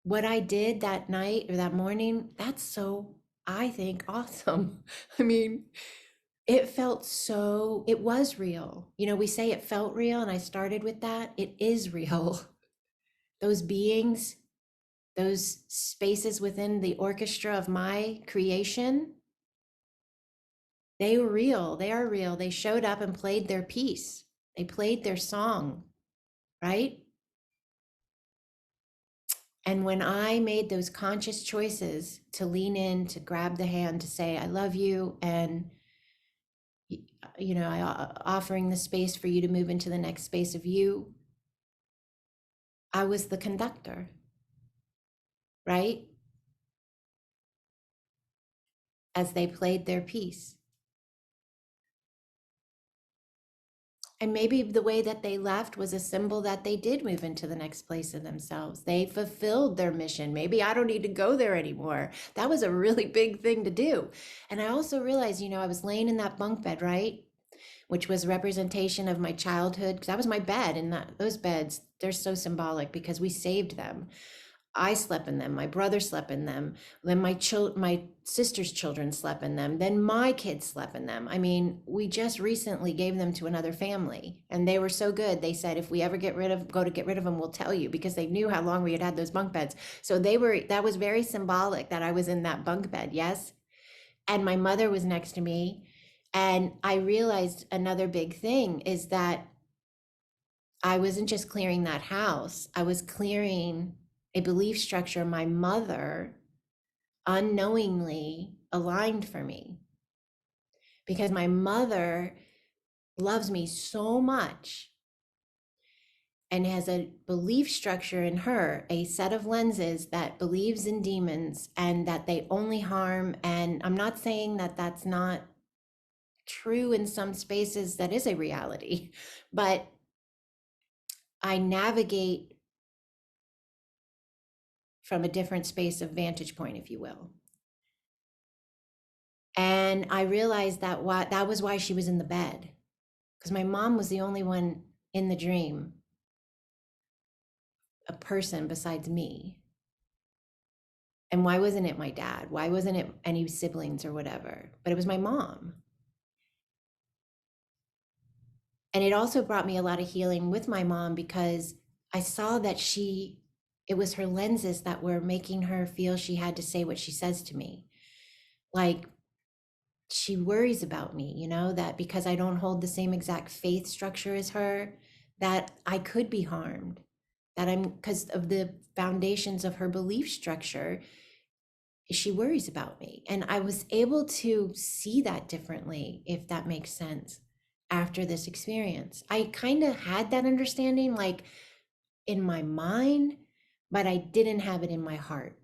What I did that night or that morning, that's so, I think, awesome. I mean, it was real. You know, we say it felt real, and I started with that. It is real. Those beings, those spaces within the orchestra of my creation, they were real. They are real. They showed up and played their piece. They played their song, right? And when I made those conscious choices to lean in, to grab the hand, to say, I love you, and you know, offering the space for you to move into the next space of you, I was the conductor, right? As they played their piece. And maybe the way that they left was a symbol that they did move into the next place of themselves. They fulfilled their mission. Maybe I don't need to go there anymore. That was a really big thing to do. And I also realized, you know, I was laying in that bunk bed, right? Which was representation of my childhood, because that was my bed. And those beds, they're so symbolic because we saved them. I slept in them. My brother slept in them. Then my sister's children slept in them. Then my kids slept in them. I mean, we just recently gave them to another family, and they were so good. They said, if we ever get rid of them, we'll tell you, because they knew how long we had those bunk beds. So that was very symbolic that I was in that bunk bed. Yes. And my mother was next to me. And I realized another big thing is that I wasn't just clearing that house. I was clearing a belief structure my mother unknowingly aligned for me, because my mother loves me so much and has a belief structure in her, a set of lenses that believes in demons and that they only harm. And I'm not saying that that's not true in some spaces that is a reality, but I navigate from a different space of vantage point, if you will. And I realized that that was why she was in the bed, because my mom was the only one in the dream, a person besides me. And why wasn't it my dad? Why wasn't it any siblings or whatever? But it was my mom. And it also brought me a lot of healing with my mom, because I saw that it was her lenses that were making her feel she had to say what she says to me. Like, she worries about me, that because I don't hold the same exact faith structure as her, that I could be harmed, because of the foundations of her belief structure, she worries about me. And I was able to see that differently, if that makes sense, after this experience. I kind of had that understanding, like, in my mind, but I didn't have it in my heart.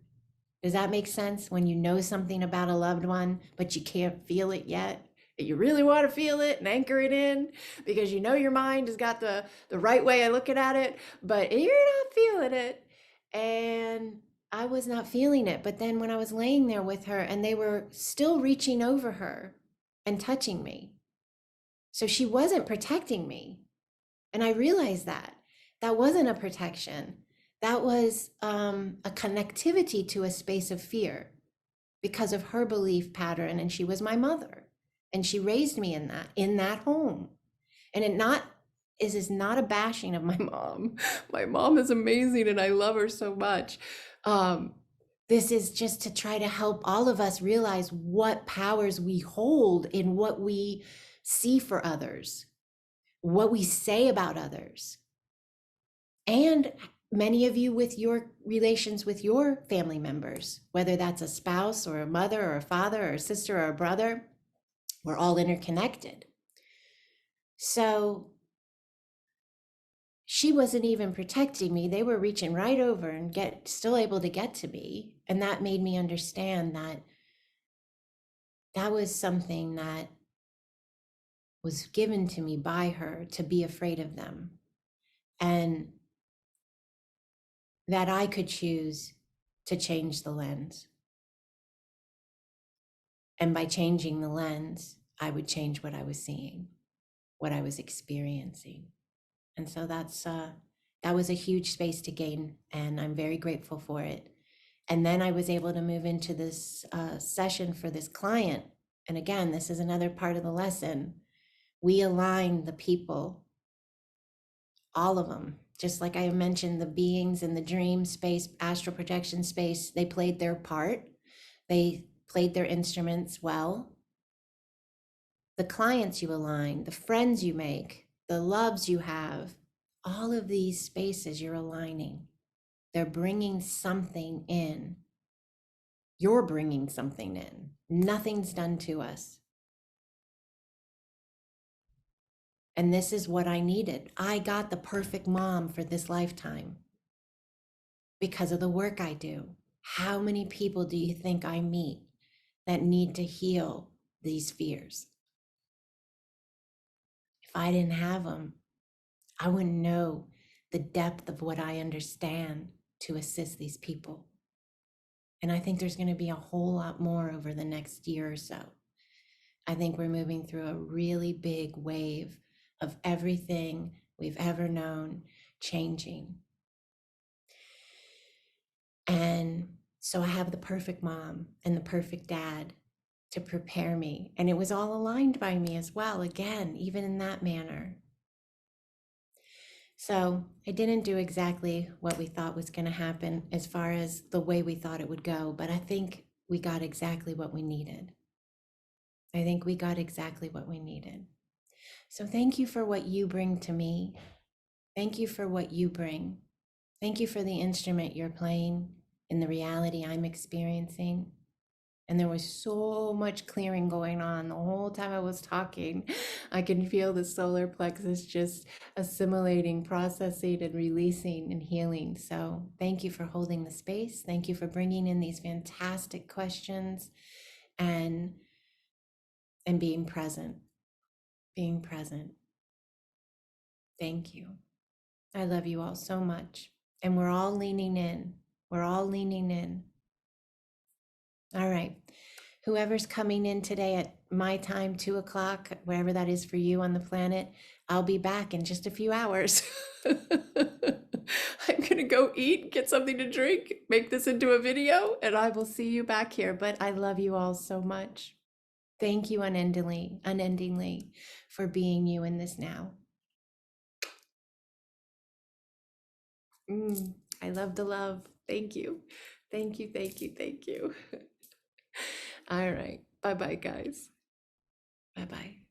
Does that make sense? When you know something about a loved one, but you can't feel it yet, and you really want to feel it and anchor it in, because your mind has got the right way of looking at it, but you're not feeling it. And I was not feeling it. But then when I was laying there with her, and they were still reaching over her and touching me, so she wasn't protecting me. And I realized that wasn't a protection. That was a connectivity to a space of fear, because of her belief pattern. And she was my mother, and she raised me in that home. And this is not a bashing of my mom. My mom is amazing, and I love her so much. This is just to try to help all of us realize what powers we hold in what we see for others, what we say about others. And many of you, with your relations with your family members, whether that's a spouse or a mother or a father or a sister or a brother, we're all interconnected. So she wasn't even protecting me. They were reaching right over and still able to get to me. And that made me understand that was something that was given to me by her, to be afraid of them. And that I could choose to change the lens. And by changing the lens, I would change what I was seeing, what I was experiencing. And so that was a huge space to gain, and I'm very grateful for it. And then I was able to move into this session for this client. And again, this is another part of the lesson. We aligned the people, all of them. Just like I mentioned, the beings in the dream space, astral projection space, they played their part. They played their instruments well. The clients you align, the friends you make, the loves you have, all of these spaces you're aligning. They're bringing something in. You're bringing something in. Nothing's done to us. And this is what I needed. I got the perfect mom for this lifetime because of the work I do. How many people do you think I meet that need to heal these fears? If I didn't have them, I wouldn't know the depth of what I understand to assist these people. And I think there's going to be a whole lot more over the next year or so. I think we're moving through a really big wave of everything we've ever known changing. And so I have the perfect mom and the perfect dad to prepare me. And it was all aligned by me as well, again, even in that manner. So I didn't do exactly what we thought was going to happen as far as the way we thought it would go, but I think we got exactly what we needed. I think we got exactly what we needed. So thank you for what you bring to me. Thank you for what you bring. Thank you for the instrument you're playing in the reality I'm experiencing. And there was so much clearing going on the whole time I was talking. I can feel the solar plexus just assimilating, processing, and releasing and healing. So thank you for holding the space. Thank you for bringing in these fantastic questions and being present. being present. Thank you. I love you all so much. And we're all leaning in. We're all leaning in. All right. Whoever's coming in today at my time, 2 o'clock, wherever that is for you on the planet, I'll be back in just a few hours. I'm going to go eat, get something to drink, make this into a video, and I will see you back here. But I love you all so much. Thank you unendingly for being you in this now. I love the love. Thank you. Thank you. Thank you. Thank you. All right. Bye bye, guys. Bye bye.